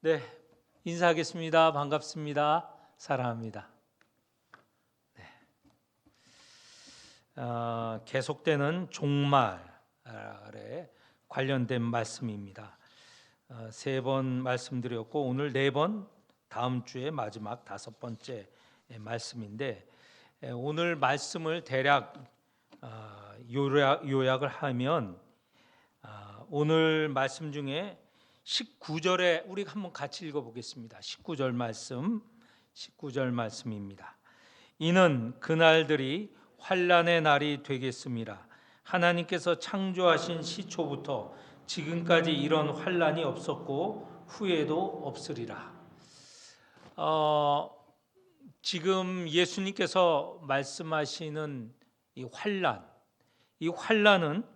네, 인사하겠습니다. 반갑습니다. 사랑합니다. 계속되는 종말에 관련된 말씀입니다. 3번 말씀드렸고 오늘 4번, 다음 주에 마지막 5번째 말씀인데, 오늘 말씀을 대략 요약을 하면 오늘 말씀 중에 19절에 우리 한번 같이 읽어보겠습니다. 19절 말씀입니다. 이는 그날들이 환난의 날이 되겠습니다. 하나님께서 창조하신 시초부터 지금까지 이런 환난이 없었고 후에도 없으리라. 지금 예수님께서 말씀하시는 이 환난은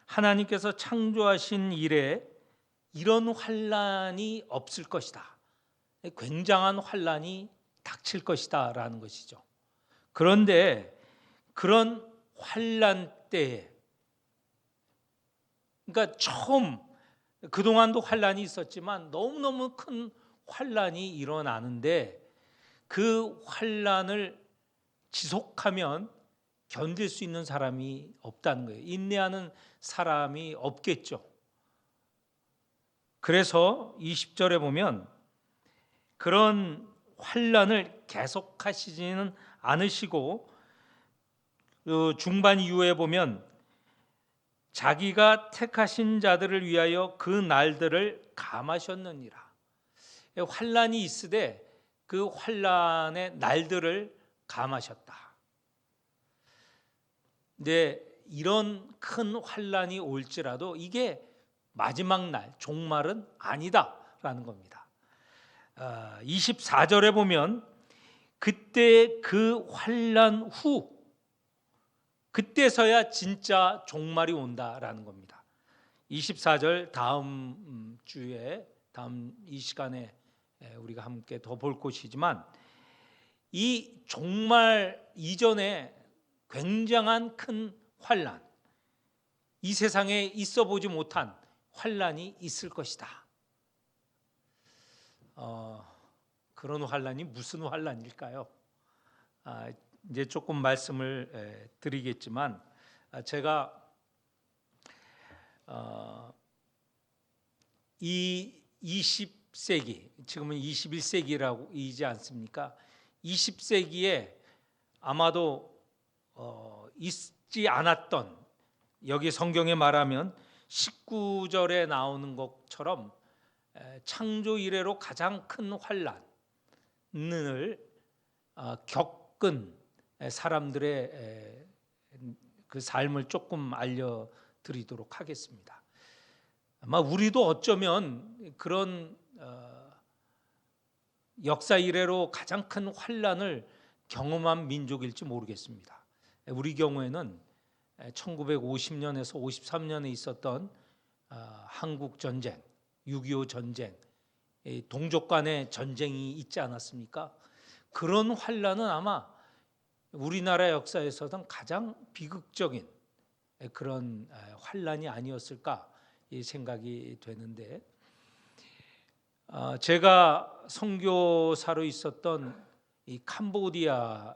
하나님께서 창조하신 이래 이런 환난이 없을 것이다. 굉장한 환난이 닥칠 것이다라는 것이죠. 그런데 그런 환난 때에, 그러니까 처음 그동안도 환난이 있었지만 너무너무 큰 환난이 일어나는데 그 환난을 지속하면 견딜 수 있는 사람이 없다는 거예요. 인내하는 사람이 없겠죠. 그래서 20절에 보면 그런 환난을 계속하시지는 않으시고 중반 이후에 보면 자기가 택하신 자들을 위하여 그 날들을 감하셨느니라. 환난이 있으되 그 환난의 날들을 감하셨다. 근데 이런 큰 환난이 올지라도 이게 마지막 날, 종말은 아니다라는 겁니다. 24절에 보면 그때 그 환난 후, 그때서야 진짜 종말이 온다라는 겁니다. 24절 다음 주에, 다음 이 시간에 우리가 함께 더 볼 것이지만, 이 종말 이전에 굉장한 큰 환난, 이 세상에 있어 보지 못한 환난이 있을 것이다. 그런 환난이 무슨 환난일까요? 이제 조금 말씀을 드리겠지만, 제가 이 20세기, 지금은 21세기라고 이지 않습니까? 20세기에 아마도 있지 않았던, 여기 성경에 말하면 19절에 나오는 것처럼 창조 이래로 가장 큰 환난을 겪은 사람들의 그 삶을 조금 알려드리도록 하겠습니다. 아마 우리도 어쩌면 그런 역사 이래로 가장 큰 환난을 경험한 민족일지 모르겠습니다. 우리 경우에는 1950년에서 53년에 있었던 한국 전쟁, 6.25 전쟁, 동족 간의 전쟁이 있지 않았습니까? 그런 환난은 아마 우리나라 역사에서는 가장 비극적인 그런 환난이 아니었을까 생각이 되는데, 제가 선교사로 있었던 이 캄보디아에서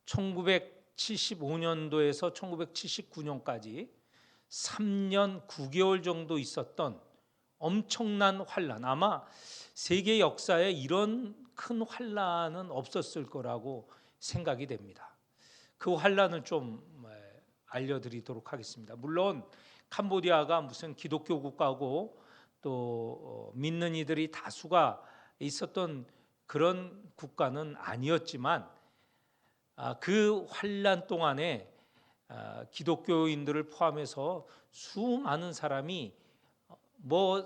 1975년도에서 1979년까지 3년 9개월 정도 있었던 엄청난 환난, 아마 세계 역사에 이런 큰 환난은 없었을 거라고 생각이 됩니다. 그 환난을 좀 알려드리도록 하겠습니다. 물론 캄보디아가 무슨 기독교 국가고 또 믿는 이들이 다수가 있었던 그런 국가는 아니었지만, 그 환난 동안에 기독교인들을 포함해서 수많은 사람이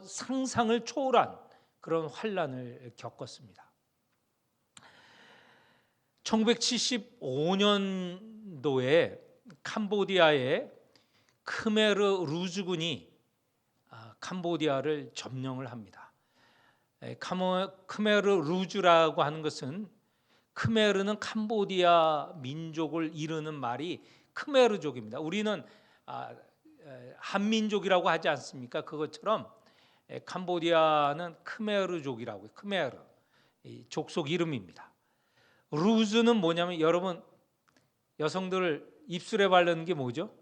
상상을 초월한 그런 환난을 겪었습니다. 1975년도에 캄보디아의 크메르 루즈군이 캄보디아를 점령을 합니다. 크메르 루즈라고 하는 것은, 크메르는 캄보디아 민족을 이르는 말이 크메르족입니다. 우리는 한민족이라고 하지 않습니까? 그것처럼 캄보디아는 크메르족이라고, 크메르 이 족속 이름입니다. 루즈는 뭐냐면, 여러분 여성들 입술에 바르는 게 뭐죠?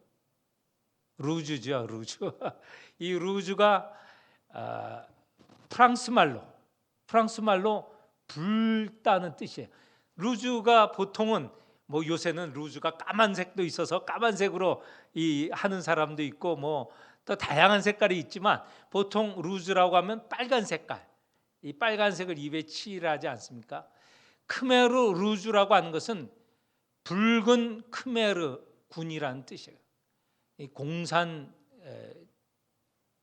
루즈죠, 루즈. 이 루즈가 프랑스 말로 붉다는 뜻이에요. 루즈가 보통은 뭐 요새는 루즈가 까만색도 있어서 까만색으로 하는 사람도 있고 뭐 또 다양한 색깔이 있지만, 보통 루즈라고 하면 빨간 색깔, 이 빨간색을 입에 칠하지 않습니까? 크메르 루즈라고 하는 것은 붉은 크메르 군이라는 뜻이에요. 이 공산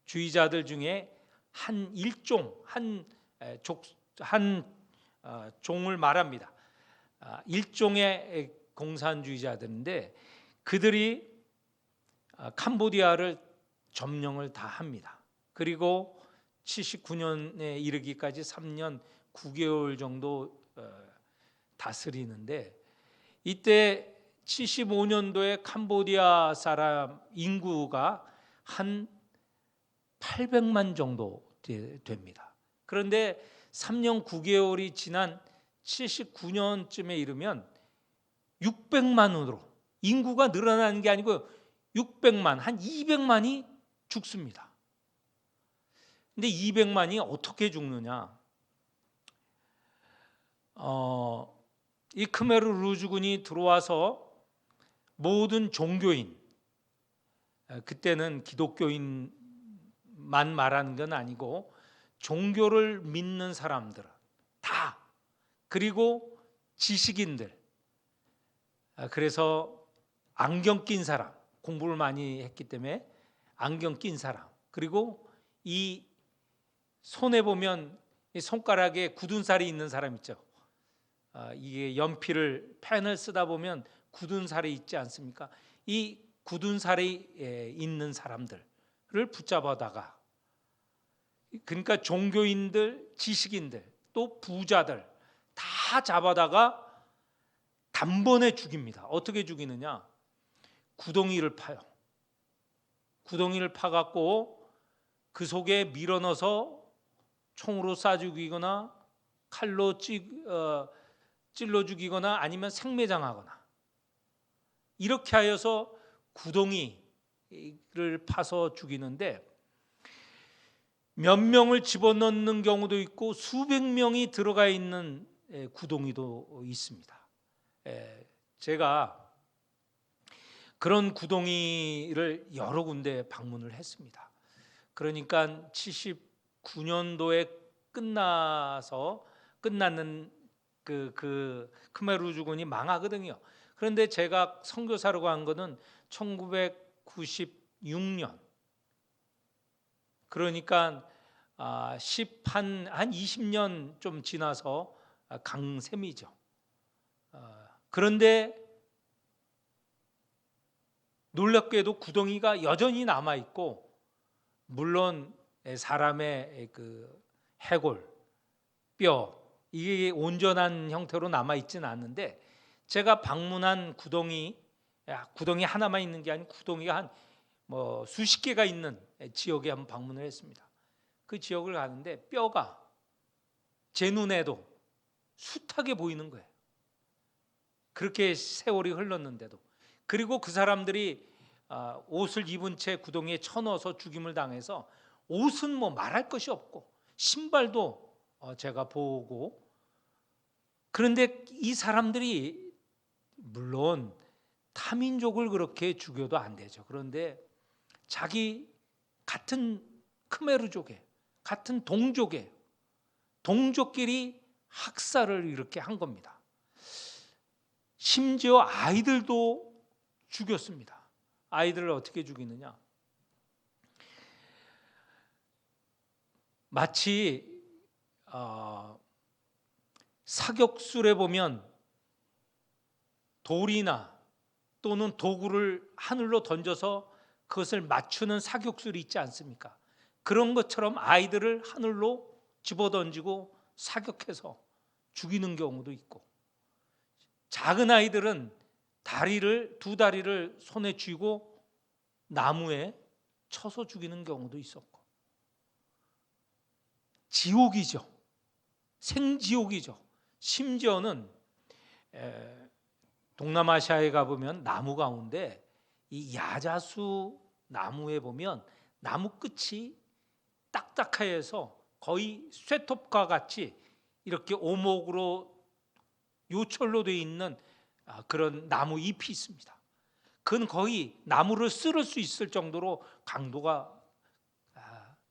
주의자들 중에 한 일종, 한 종을 말합니다. 일종의 공산주의자들인데, 그들이 캄보디아를 점령을 다 합니다. 그리고 79년에 이르기까지 3년 9개월 정도 다스리는데, 이때 75년도에 캄보디아 사람 인구가 한 800만 정도 됩니다. 그런데 3년 9개월이 지난 79년쯤에 이르면 600만으로, 인구가 늘어나는 게 아니고 600만, 한 200만이 죽습니다. 근데 200만이 어떻게 죽느냐? 이 크메르 루즈군이 들어와서 모든 종교인, 그때는 기독교인만 말하는 건 아니고 종교를 믿는 사람들 다, 그리고 지식인들, 그래서 안경 낀 사람, 공부를 많이 했기 때문에 안경 낀 사람, 그리고 이 손에 보면 이 손가락에 굳은 살이 있는 사람 있죠. 이게 연필을, 펜을 쓰다 보면 굳은 살이 있지 않습니까? 이 굳은 살이 있는 사람들을 붙잡아다가, 그러니까 종교인들, 지식인들, 또 부자들 다 잡아다가 단번에 죽입니다. 어떻게 죽이느냐? 구덩이를 파요. 구덩이를 파갖고 그 속에 밀어넣어서 총으로 쏴 죽이거나 칼로 찔러 죽이거나 아니면 생매장하거나, 이렇게 하여서 구덩이를 파서 죽이는데, 몇 명을 집어넣는 경우도 있고 수백 명이 들어가 있는 구덩이도 있습니다. 제가 그런 구덩이를 여러 군데 방문을 했습니다. 그러니까 79년도에 끝났는 그 크메르주군이 망하거든요. 그런데 제가 선교사로 간 거는 1996년, 그러니까 한 20년 좀 지나서 간 셈이죠. 그런데 놀랍게도 구덩이가 여전히 남아 있고, 물론 사람의 그 해골, 뼈, 이게 온전한 형태로 남아 있지는 않는데, 제가 방문한 구덩이 하나만 있는 게 아니고 구덩이가 한 수십 개가 있는 지역에 한번 방문을 했습니다. 그 지역을 가는데 뼈가 제 눈에도 숱하게 보이는 거예요. 그렇게 세월이 흘렀는데도. 그리고 그 사람들이 옷을 입은 채 구덩이에 쳐넣어서 죽임을 당해서, 옷은 뭐 말할 것이 없고 신발도 제가 보고, 그런데 이 사람들이 물론 타민족을 그렇게 죽여도 안 되죠. 그런데 자기 같은 크메르족에, 같은 동족끼리 학살을 이렇게 한 겁니다. 심지어 아이들도 죽였습니다. 아이들을 어떻게 죽이느냐? 마치 사격술에 보면 돌이나 또는 도구를 하늘로 던져서 그것을 맞추는 사격술이 있지 않습니까? 그런 것처럼 아이들을 하늘로 집어던지고 사격해서 죽이는 경우도 있고, 작은 아이들은 두 다리를 손에 쥐고 나무에 쳐서 죽이는 경우도 있었고, 지옥이죠. 생지옥이죠. 심지어는 동남아시아에 가보면 나무 가운데 이 야자수 나무에 보면 나무 끝이 딱딱해서 거의 쇠톱과 같이 이렇게 오목으로 요철로 되어 있는 그런 나무 잎이 있습니다. 그건 거의 나무를 쓸을 수 있을 정도로 강도가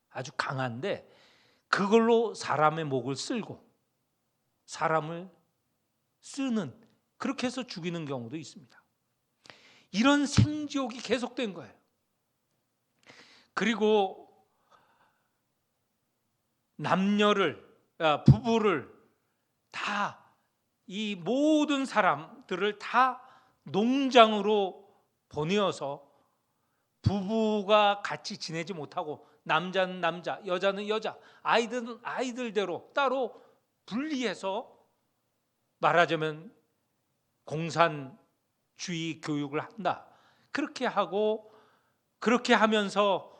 아주 강한데 그걸로 사람의 목을 쓸고 사람을 쓰는, 그렇게 해서 죽이는 경우도 있습니다. 이런 생지옥이 계속된 거예요. 그리고 남녀를, 부부를 다, 이 모든 사람들을 다 농장으로 보내어서 부부가 같이 지내지 못하고 남자는 남자, 여자는 여자, 아이들은 아이들대로 따로 분리해서 말하자면 공산주의 교육을 한다. 그렇게 하고 그렇게 하면서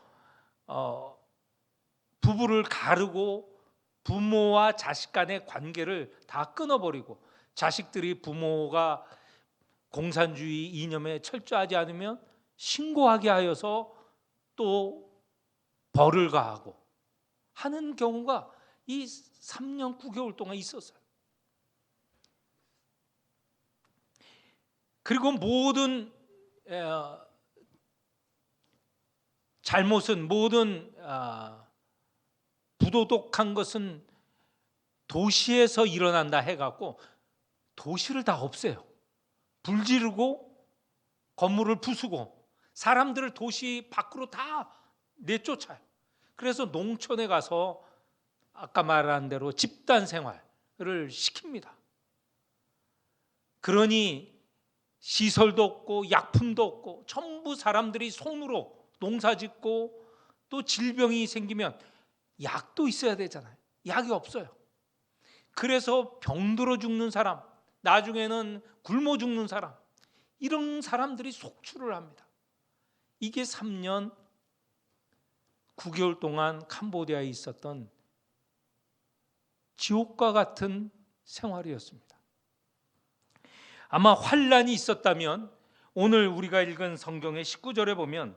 부부를 가르고 부모와 자식 간의 관계를 다 끊어버리고 자식들이 부모가 공산주의 이념에 철저하지 않으면 신고하게 하여서 또 벌을 가하고 하는 경우가 이 3년 9개월 동안 있었어요. 그리고 모든 잘못은, 모든 부도덕한 것은 도시에서 일어난다 해갖고 도시를 다 없애요. 불 지르고 건물을 부수고 사람들을 도시 밖으로 다 내쫓아요. 그래서 농촌에 가서 아까 말한 대로 집단 생활을 시킵니다. 그러니 시설도 없고 약품도 없고 전부 사람들이 손으로 농사짓고, 또 질병이 생기면 약도 있어야 되잖아요. 약이 없어요. 그래서 병들어 죽는 사람, 나중에는 굶어 죽는 사람, 이런 사람들이 속출을 합니다. 이게 3년 9개월 동안 캄보디아에 있었던 지옥과 같은 생활이었습니다. 아마 환란이 있었다면 오늘 우리가 읽은 성경의 19절에 보면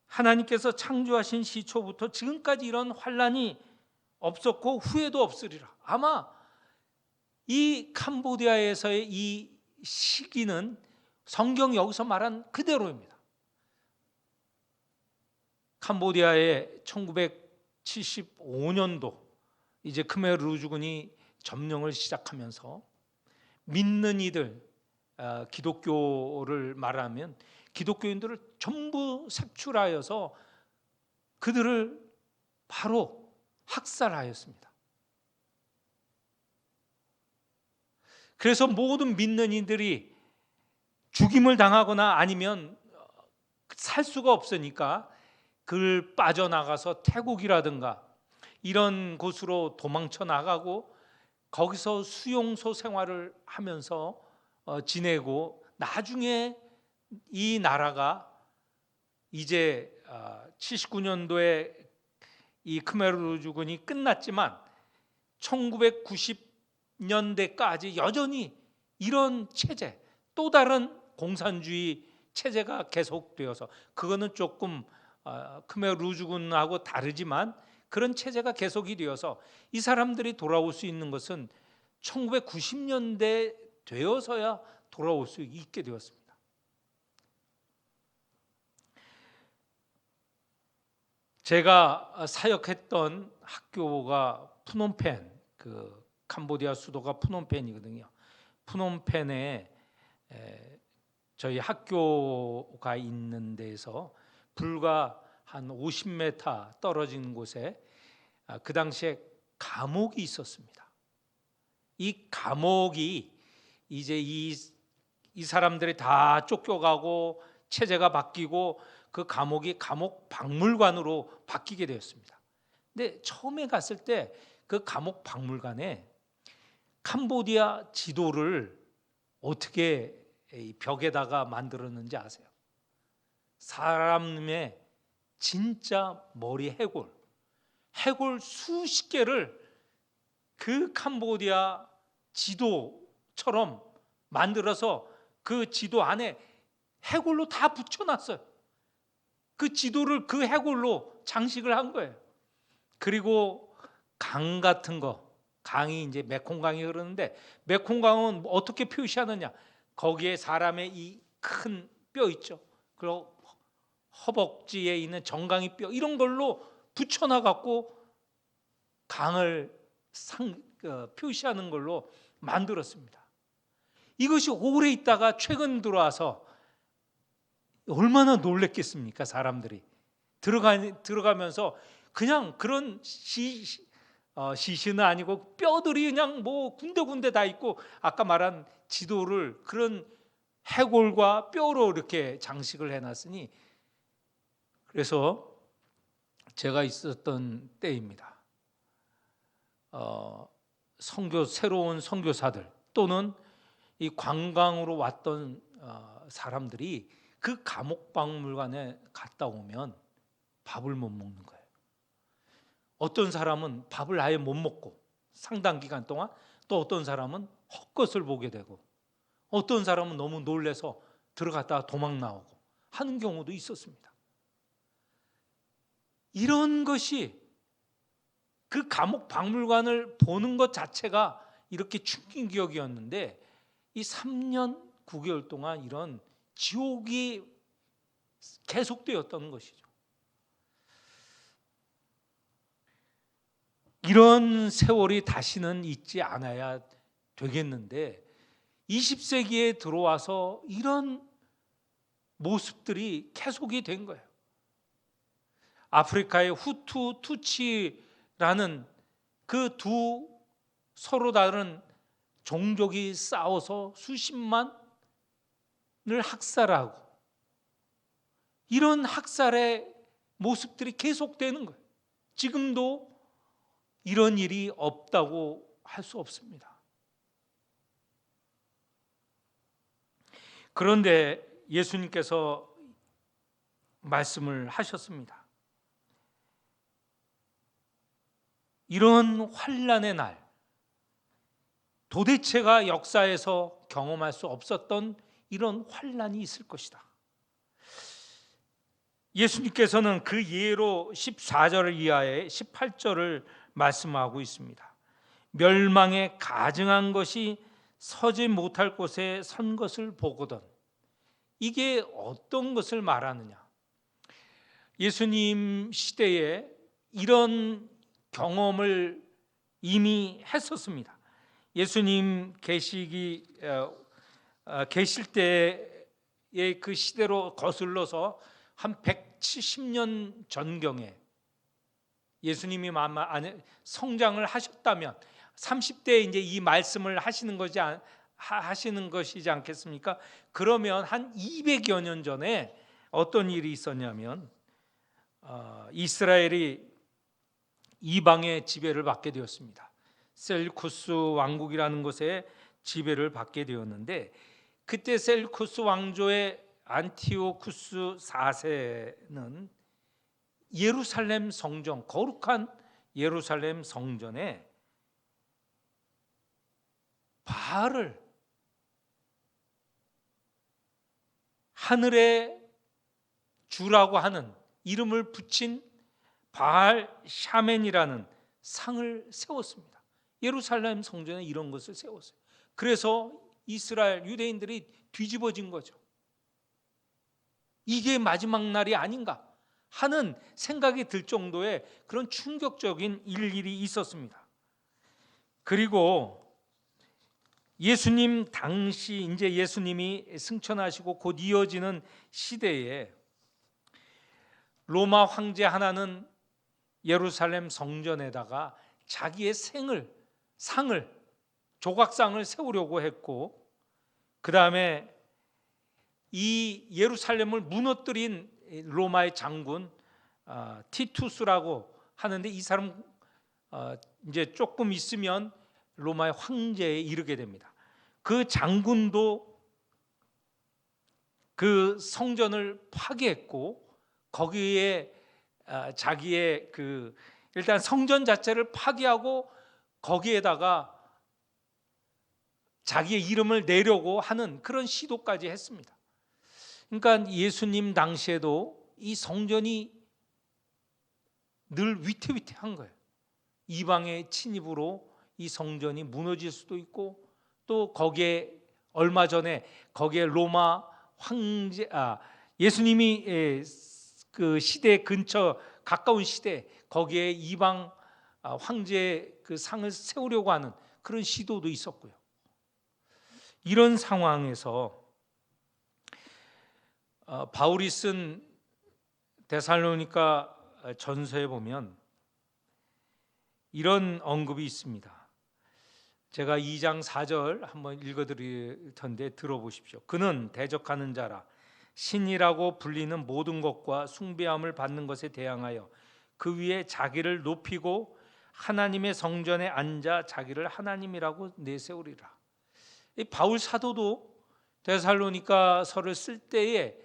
하나님께서 창조하신 시초부터 지금까지 이런 환란이 없었고 후회도 없으리라. 아마 이 캄보디아에서의 이 시기는 성경이 여기서 말한 그대로입니다. 캄보디아의 1975년도 이제 크메르 루주군이 점령을 시작하면서 믿는 이들, 기독교를 말하면 기독교인들을 전부 색출하여서 그들을 바로 학살하였습니다. 그래서 모든 믿는 이들이 죽임을 당하거나 아니면 살 수가 없으니까 그를 빠져나가서 태국이라든가 이런 곳으로 도망쳐 나가고 거기서 수용소 생활을 하면서 지내고, 나중에 이 나라가 이제 79년도에 이 크메르 루주군이 끝났지만 1990년대까지 여전히 이런 체제, 또 다른 공산주의 체제가 계속되어서, 그거는 조금 크메르 루주군하고 다르지만 그런 체제가 계속이 되어서 이 사람들이 돌아올 수 있는 것은 1990년대 되어서야 돌아올 수 있게 되었습니다. 제가 사역했던 학교가 푸놈펜, 그 캄보디아 수도가 푸놈펜이거든요. 푸놈펜에 저희 학교가 있는 데에서 불과 한 50m 떨어진 곳에 그 당시에 감옥이 있었습니다. 이 감옥이 이제 이 사람들이 다 쫓겨가고 체제가 바뀌고 그 감옥이 감옥 박물관으로 바뀌게 되었습니다. 근데 처음에 갔을 때 그 감옥 박물관에 캄보디아 지도를 어떻게 벽에다가 만들었는지 아세요? 사람의 진짜 머리 해골 수십 개를 그 캄보디아 지도처럼 만들어서 그 지도 안에 해골로 다 붙여놨어요. 그 지도를 그 해골로 장식을 한 거예요. 그리고 강 같은 거, 강이 이제 메콩강이 흐르는데, 메콩강은 어떻게 표시하느냐? 거기에 사람의 이 큰 뼈 있죠. 그리고 허벅지에 있는 정강이 뼈, 이런 걸로 붙여놔 갖고 강을 표시하는 걸로 만들었습니다. 이것이 오래 있다가 최근 들어와서 얼마나 놀랬겠습니까? 사람들이 들어가면서 그냥 그런 시신은 아니고 뼈들이 그냥 뭐 군데군데 다 있고, 아까 말한 지도를 그런 해골과 뼈로 이렇게 장식을 해놨으니, 그래서 제가 있었던 때입니다. 새로운 선교사들 또는 이 관광으로 왔던 사람들이 그 감옥박물관에 갔다 오면 밥을 못 먹는 거예요. 어떤 사람은 밥을 아예 못 먹고 상당 기간 동안, 또 어떤 사람은 헛것을 보게 되고, 어떤 사람은 너무 놀래서 들어갔다가 도망 나오고 하는 경우도 있었습니다. 이런 것이, 그 감옥 박물관을 보는 것 자체가 이렇게 충격이었는데, 이 3년 9개월 동안 이런 지옥이 계속되었던 것이죠. 이런 세월이 다시는 있지 않아야 되겠는데, 20세기에 들어와서 이런 모습들이 계속이 된 거예요. 아프리카의 후투, 투치라는 그 두 서로 다른 종족이 싸워서 수십만을 학살하고, 이런 학살의 모습들이 계속되는 거예요. 지금도 이런 일이 없다고 할 수 없습니다. 그런데 예수님께서 말씀을 하셨습니다. 이런 환난의 날, 도대체가 역사에서 경험할 수 없었던 이런 환난이 있을 것이다. 예수님께서는 그 예로 14절 이하의 18절을 말씀하고 있습니다. 멸망에 가증한 것이 서지 못할 곳에 선 것을 보거든. 이게 어떤 것을 말하느냐? 예수님 시대에 이런 경험을 이미 했었습니다. 예수님 계실 때의 그 시대로 거슬러서 한 170년 전경에 예수님이 성장을 하셨다면 30대에 이제 이 말씀을 하시는 것이지 않겠습니까? 그러면 한 200여 년 전에 어떤 일이 있었냐면, 이스라엘이 이방의 지배를 받게 되었습니다. 셀쿠스 왕국이라는 곳에 지배를 받게 되었는데, 그때 셀쿠스 왕조의 안티오쿠스 4세는 예루살렘 성전, 거룩한 예루살렘 성전에 바알을, 하늘의 주라고 하는 이름을 붙인 바알 샤멘이라는 상을 세웠습니다. 예루살렘 성전에 이런 것을 세웠어요. 그래서 이스라엘 유대인들이 뒤집어진 거죠. 이게 마지막 날이 아닌가 하는 생각이 들 정도의 그런 충격적인 일이 있었습니다. 그리고 예수님 당시, 이제 예수님이 승천하시고 곧 이어지는 시대에 로마 황제 하나는 예루살렘 성전에다가 자기의 상을, 조각상을 세우려고 했고, 그 다음에 이 예루살렘을 무너뜨린 로마의 장군 티투스라고 하는데, 이 사람 이제 조금 있으면 로마의 황제에 이르게 됩니다. 그 장군도 그 성전을 파괴했고, 거기에 자기의 그 일단 성전 자체를 파괴하고 거기에다가 자기의 이름을 내려고 하는 그런 시도까지 했습니다. 그러니까 예수님 당시에도 이 성전이 늘 위태위태한 거예요. 이방의 침입으로 이 성전이 무너질 수도 있고, 또 거기에 얼마 전에 거기에 로마 황제 예수님이 그 시대 근처 가까운 시대 거기에 이방 황제 그 상을 세우려고 하는 그런 시도도 있었고요. 이런 상황에서 바울이 쓴 데살로니가 전서에 보면 이런 언급이 있습니다. 제가 2장 4절 한번 읽어드릴 텐데 들어보십시오. 그는 대적하는 자라 신이라고 불리는 모든 것과 숭배함을 받는 것에 대항하여 그 위에 자기를 높이고 하나님의 성전에 앉아 자기를 하나님이라고 내세우리라. 이 바울 사도도 데살로니가서를 쓸 때에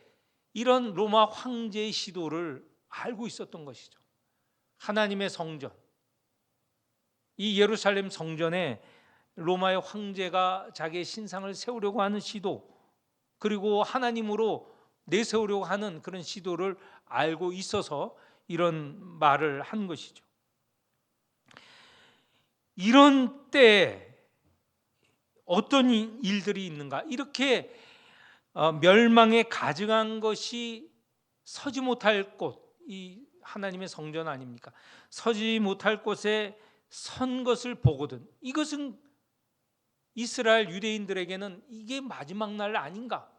이런 로마 황제의 시도를 알고 있었던 것이죠. 하나님의 성전, 이 예루살렘 성전에 로마의 황제가 자기의 신상을 세우려고 하는 시도, 그리고 하나님으로 내세우려고 하는 그런 시도를 알고 있어서 이런 말을 한 것이죠. 이런 때 어떤 일들이 있는가? 이렇게 멸망에 가증한 것이 서지 못할 곳, 이 하나님의 성전 아닙니까? 서지 못할 곳에 선 것을 보거든 이것은 이스라엘 유대인들에게는 이게 마지막 날 아닌가,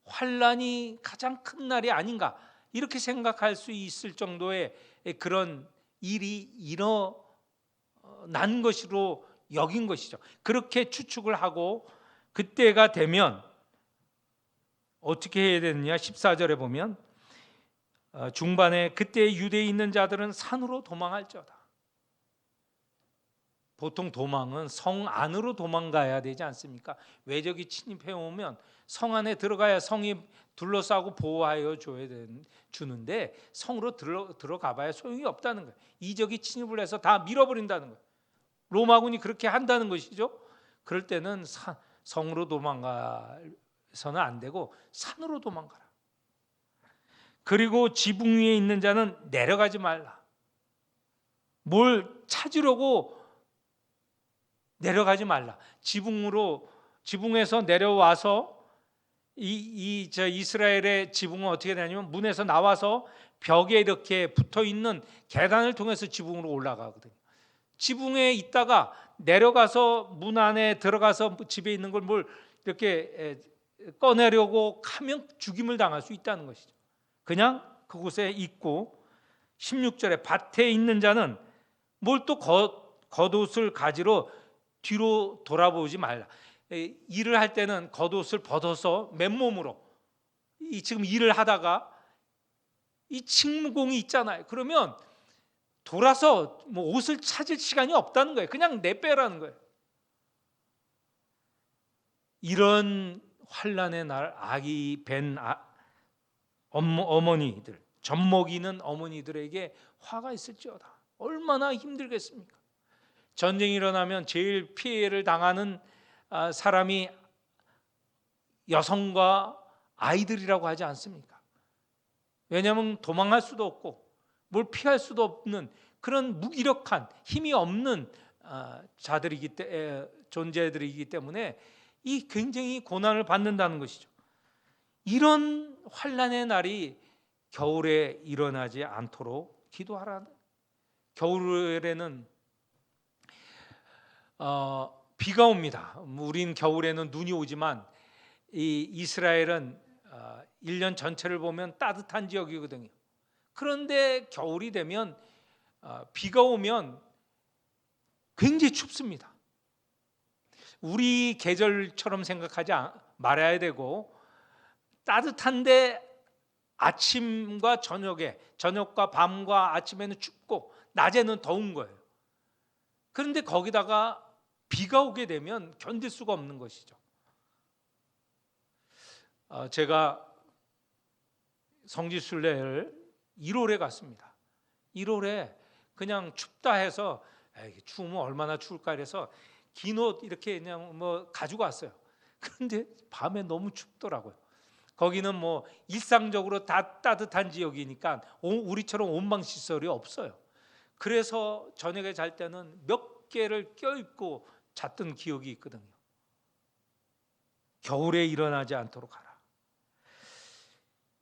환란이 가장 큰 날이 아닌가, 이렇게 생각할 수 있을 정도의 그런 일이 일어난 것으로 여긴 것이죠. 그렇게 추측을 하고 그때가 되면 어떻게 해야 되느냐? 14절에 보면 중반에 그때 유대에 있는 자들은 산으로 도망할지어다. 보통 도망은 성 안으로 도망가야 되지 않습니까? 외적이 침입해 오면 성 안에 들어가야 성이 둘러싸고 보호하여 주는데 성으로 들어가 봐야 소용이 없다는 거예요. 이적이 침입을 해서 다 밀어버린다는 거예요. 로마군이 그렇게 한다는 것이죠. 그럴 때는 성으로 도망가서는 안 되고 산으로 도망가라. 그리고 지붕 위에 있는 자는 내려가지 말라. 뭘 찾으려고 내려가지 말라. 지붕에서 내려와서 이스라엘의 지붕은 어떻게 되냐면 문에서 나와서 벽에 이렇게 붙어 있는 계단을 통해서 지붕으로 올라가거든요. 지붕에 있다가 내려가서 문 안에 들어가서 집에 있는 걸 뭘 이렇게 꺼내려고 하면 죽임을 당할 수 있다는 것이죠. 그냥 그곳에 있고, 16절에 밭에 있는 자는 뭘 또 겉옷을 가지러 뒤로 돌아보지 말라. 일을 할 때는 겉옷을 벗어서 맨몸으로 지금 일을 하다가 이 침공이 있잖아요. 그러면 돌아서 옷을 찾을 시간이 없다는 거예요. 그냥 내빼라는 거예요. 이런 환난의 날 아기 벤 어머니들, 젖먹이는 어머니들에게 화가 있을지어다. 얼마나 힘들겠습니까? 전쟁이 일어나면 제일 피해를 당하는 사람이 여성과 아이들이라고 하지 않습니까? 왜냐하면 도망할 수도 없고 뭘 피할 수도 없는 그런 무기력한 힘이 없는 존재들이기 때문에 이 굉장히 고난을 받는다는 것이죠. 이런 환난의 날이 겨울에 일어나지 않도록 기도하라. 겨울에는 비가 옵니다. 우린 겨울에는 눈이 오지만 이 이스라엘은 1년 전체를 보면 따뜻한 지역이거든요. 그런데 겨울이 되면 비가 오면 굉장히 춥습니다. 우리 계절처럼 생각하지 말아야 되고, 따뜻한데 아침과 저녁과 밤과 아침에는 춥고 낮에는 더운 거예요. 그런데 거기다가 비가 오게 되면 견딜 수가 없는 것이죠. 제가 성지순례를 1월에 갔습니다. 1월에 그냥 춥다 해서 에이, 추우면 얼마나 추울까 해서 긴 옷 이렇게 그냥 뭐 가지고 왔어요. 그런데 밤에 너무 춥더라고요. 거기는 뭐 일상적으로 다 따뜻한 지역이니까 우리처럼 온방 시설이 없어요. 그래서 저녁에 잘 때는 몇 개를 껴입고 잤던 기억이 있거든요. 겨울에 일어나지 않도록 하라.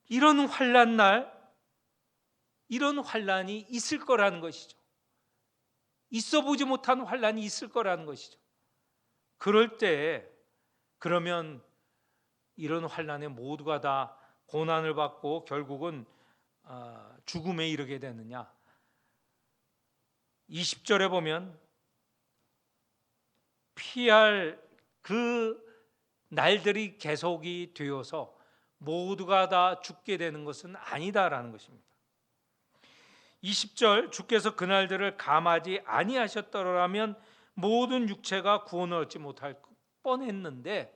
이런 환난 날, 이런 환난이 있을 거라는 것이죠. 있어 보지 못한 환난이 있을 거라는 것이죠. 그럴 때 그러면 이런 환난에 모두가 다 고난을 받고 결국은 죽음에 이르게 되느냐? 20절에 보면 피할 그 날들이 계속이 되어서 모두가 다 죽게 되는 것은 아니다라는 것입니다. 20절 주께서 그 날들을 감하지 아니하셨더라면 모든 육체가 구원을 얻지 못할 뻔했는데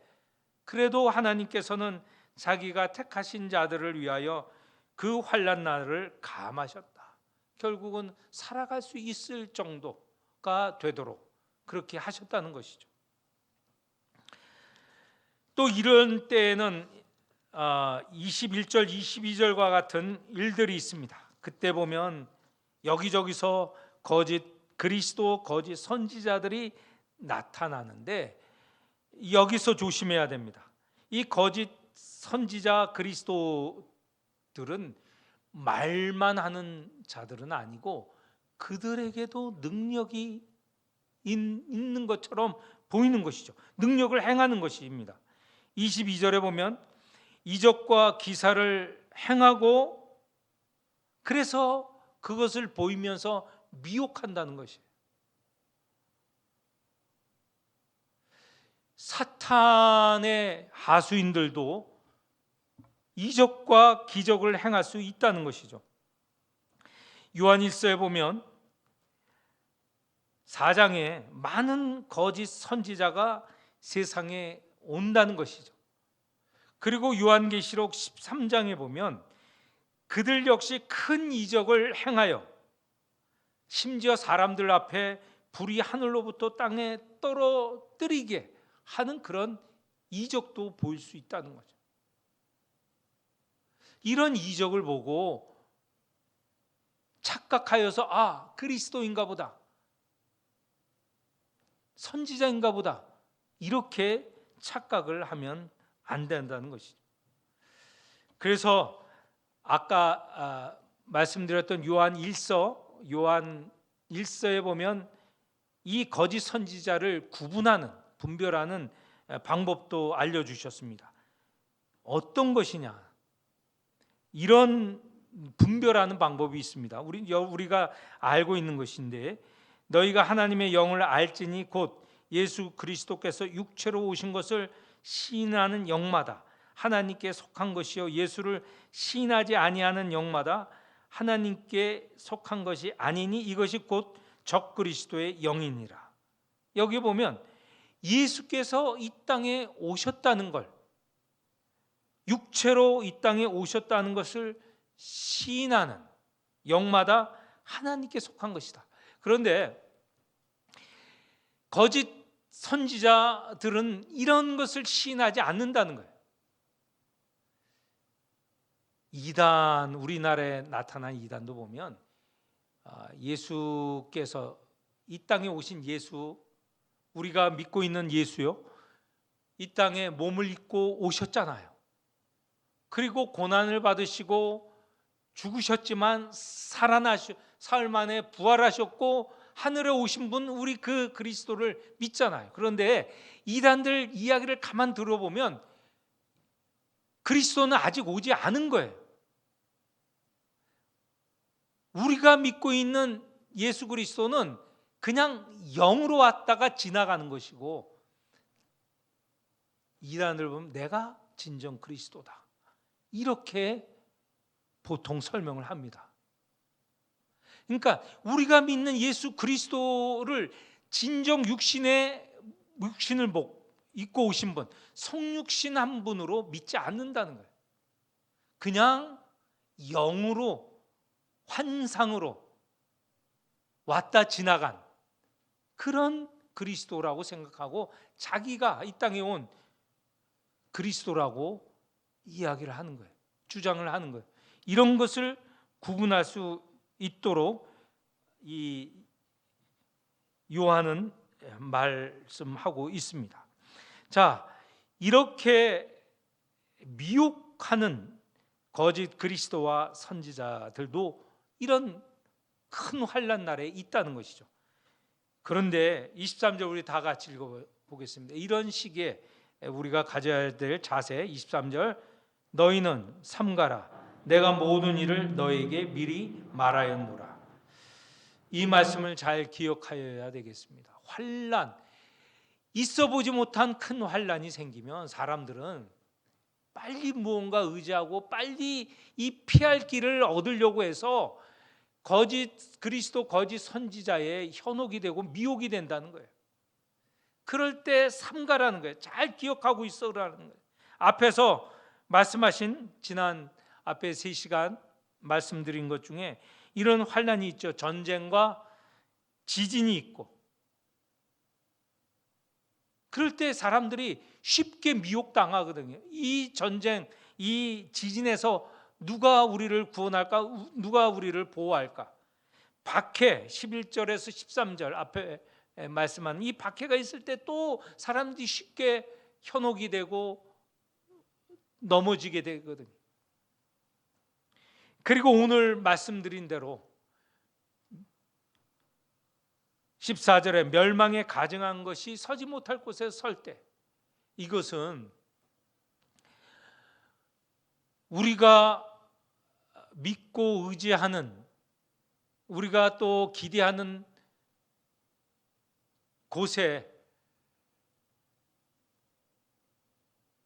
그래도 하나님께서는 자기가 택하신 자들을 위하여 그 환난 날을 감하셨다. 결국은 살아갈 수 있을 정도가 되도록 그렇게 하셨다는 것이죠. 또 이런 때에는 21절, 22절과 같은 일들이 있습니다. 그때 보면 여기저기서 거짓 그리스도, 거짓 선지자들이 나타나는데 여기서 조심해야 됩니다. 이 거짓 선지자 그리스도들은 말만 하는 자들은 아니고 그들에게도 능력이 있는 것처럼 보이는 것이죠. 능력을 행하는 것입니다. 22절에 보면 이적과 기사를 행하고 그래서 그것을 보이면서 미혹한다는 것이에요. 사탄의 하수인들도 이적과 기적을 행할 수 있다는 것이죠. 요한일서에 보면 4장에 많은 거짓 선지자가 세상에 온다는 것이죠. 그리고 요한계시록 13장에 보면 그들 역시 큰 이적을 행하여 심지어 사람들 앞에 불이 하늘로부터 땅에 떨어뜨리게 하는 그런 이적도 보일 수 있다는 거죠. 이런 이적을 보고 착각하여서 그리스도인가 보다, 선지자인가 보다 이렇게 착각을 하면 안 된다는 것이죠. 그래서 아까 말씀드렸던 요한 1서에 보면 이 거짓 선지자를 분별하는 방법도 알려주셨습니다. 어떤 것이냐? 이런 분별하는 방법이 있습니다. 우리가 알고 있는 것인데 너희가 하나님의 영을 알지니 곧 예수 그리스도께서 육체로 오신 것을 시인하는 영마다 하나님께 속한 것이요 예수를 시인하지 아니하는 영마다 하나님께 속한 것이 아니니 이것이 곧 적그리스도의 영이니라. 여기 보면 예수께서 이 땅에 오셨다는 걸, 육체로 이 땅에 오셨다는 것을 시인하는 영마다 하나님께 속한 것이다. 그런데 거짓 선지자들은 이런 것을 시인하지 않는다는 거예요. 이단, 우리나라에 나타난 이단도 보면 예수께서 이 땅에 오신 예수, 우리가 믿고 있는 예수요, 이 땅에 몸을 입고 오셨잖아요. 그리고 고난을 받으시고 죽으셨지만 사흘 만에 부활하셨고 하늘에 오신 분, 우리 그 그리스도를 믿잖아요. 그런데 이단들 이야기를 가만 들어보면 그리스도는 아직 오지 않은 거예요. 우리가 믿고 있는 예수 그리스도는 그냥 영으로 왔다가 지나가는 것이고, 이단을 보면 내가 진정 그리스도다 이렇게 보통 설명을 합니다. 그러니까 우리가 믿는 예수 그리스도를 진정 육신을 입고 오신 분, 성육신 한 분으로 믿지 않는다는 거예요. 그냥 영으로, 환상으로 왔다 지나간 그런 그리스도라고 생각하고 자기가 이 땅에 온 그리스도라고 이야기를 하는 거예요. 주장을 하는 거예요. 이런 것을 구분할 수 있도록 이 요한은 말씀하고 있습니다. 자, 이렇게 미혹하는 거짓 그리스도와 선지자들도 이런 큰 환난 날에 있다는 것이죠. 그런데 23절 우리 다 같이 읽어보겠습니다. 이런 시기에 우리가 가져야 될 자세, 23절, 너희는 삼가라. 내가 모든 일을 너에게 미리 말하였노라. 이 말씀을 잘 기억하여야 되겠습니다. 환난, 있어 보지 못한 큰 환난이 생기면 사람들은 빨리 무언가 의지하고 빨리 이 피할 길을 얻으려고 해서 거짓 그리스도 거짓 선지자의 현혹이 되고 미혹이 된다는 거예요. 그럴 때 삼가라는 거예요. 잘 기억하고 있어라는 거예요. 앞에서 말씀하신 지난 앞에 3시간 말씀드린 것 중에 이런 환난이 있죠. 전쟁과 지진이 있고, 그럴 때 사람들이 쉽게 미혹당하거든요. 이 전쟁, 이 지진에서 누가 우리를 구원할까? 누가 우리를 보호할까? 박해 11절에서 13절 앞에 말씀한 이 박해가 있을 때 또 사람들이 쉽게 현혹이 되고 넘어지게 되거든요. 그리고 오늘 말씀드린 대로 14절에 멸망에 가증한 것이 서지 못할 곳에 설 때, 이것은 우리가 믿고 의지하는, 우리가 또 기대하는 곳에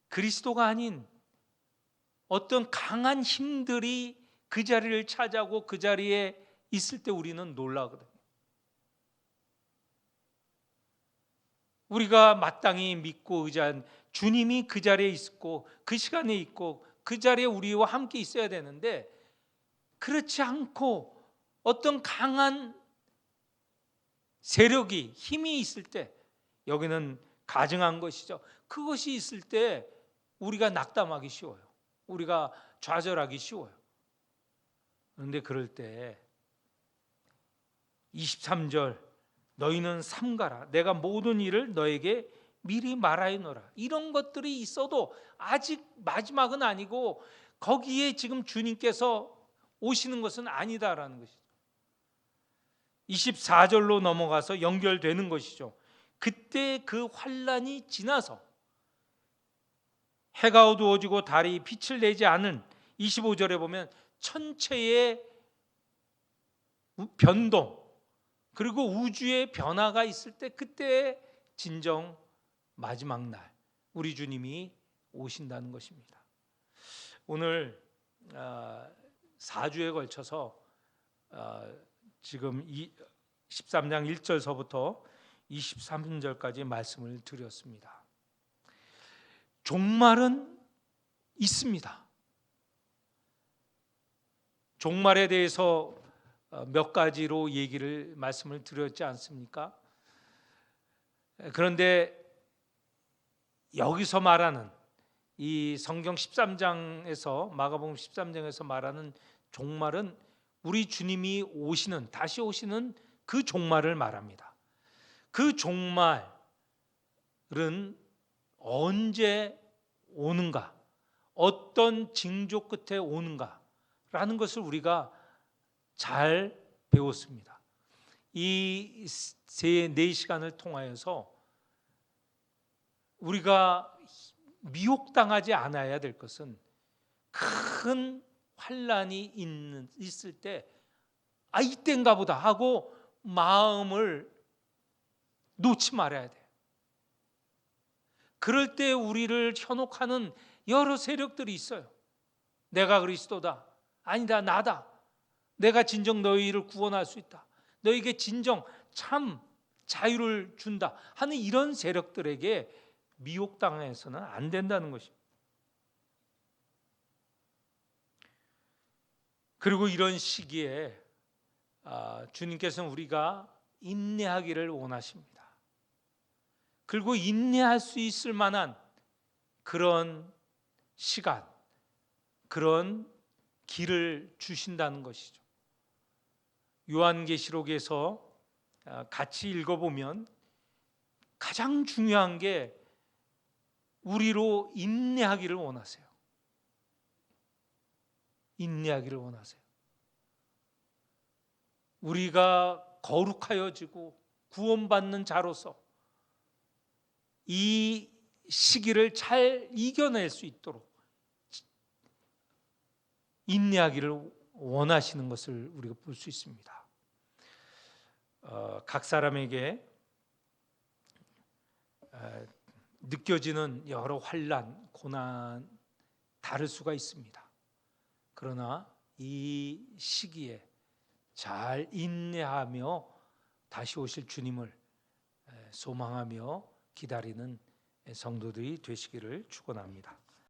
그리스도가 아닌 어떤 강한 힘들이 그 자리를 차지하고 그 자리에 있을 때 우리는 놀라거든요. 우리가 마땅히 믿고 의지한 주님이 그 자리에 있고 그 시간에 있고 그 자리에 우리와 함께 있어야 되는데, 그렇지 않고 어떤 강한 세력이 힘이 있을 때, 여기는 가증한 것이죠. 그것이 있을 때 우리가 낙담하기 쉬워요. 우리가 좌절하기 쉬워요. 그런데 그럴 때 23절 너희는 삼가라. 내가 모든 일을 너에게 미리 말하여노라. 이런 것들이 있어도 아직 마지막은 아니고 거기에 지금 주님께서 오시는 것은 아니다라는 것이죠. 24절로 넘어가서 연결되는 것이죠. 그때 그 환난이 지나서 해가 어두워지고 달이 빛을 내지 않은 25절에 보면 천체의 변동, 그리고 우주의 변화가 있을 때, 그때 진정 마지막 날 우리 주님이 오신다는 것입니다. 오늘 4주에 걸쳐서 지금 13장 1절서부터 23절까지 말씀을 드렸습니다. 종말은 있습니다. 종말에 대해서 몇 가지로 말씀을 드렸지 않습니까? 그런데 여기서 말하는 이 성경 13장에서, 마가복음 13장에서 말하는 종말은 우리 주님이 오시는, 다시 오시는 그 종말을 말합니다. 그 종말은 언제 오는가, 어떤 징조 끝에 오는가라는 것을 우리가 잘 배웠습니다. 이 4시간을 통하여서 우리가 미혹당하지 않아야 될 것은, 큰 환난이 있을 때 이때인가 보다 하고 마음을 놓지 말아야 돼요. 그럴 때 우리를 현혹하는 여러 세력들이 있어요. 내가 그리스도다, 아니다, 나다, 내가 진정 너희를 구원할 수 있다, 너희에게 진정 참 자유를 준다 하는 이런 세력들에게 미혹당해서는 안 된다는 것입니다. 그리고 이런 시기에 주님께서는 우리가 인내하기를 원하십니다. 그리고 인내할 수 있을 만한 그런 시간, 그런 길을 주신다는 것이죠. 요한계시록에서 같이 읽어보면 가장 중요한 게 우리로 인내하기를 원하세요. 인내하기를 원하세요. 우리가 거룩하여지고 구원받는 자로서 이 시기를 잘 이겨낼 수 있도록 인내하기를 원하시는 것을 우리가 볼 수 있습니다. 각 사람에게 느껴지는 여러 환난, 고난 다를 수가 있습니다. 그러나 이 시기에 잘 인내하며 다시 오실 주님을 소망하며 기다리는 성도들이 되시기를 축원합니다.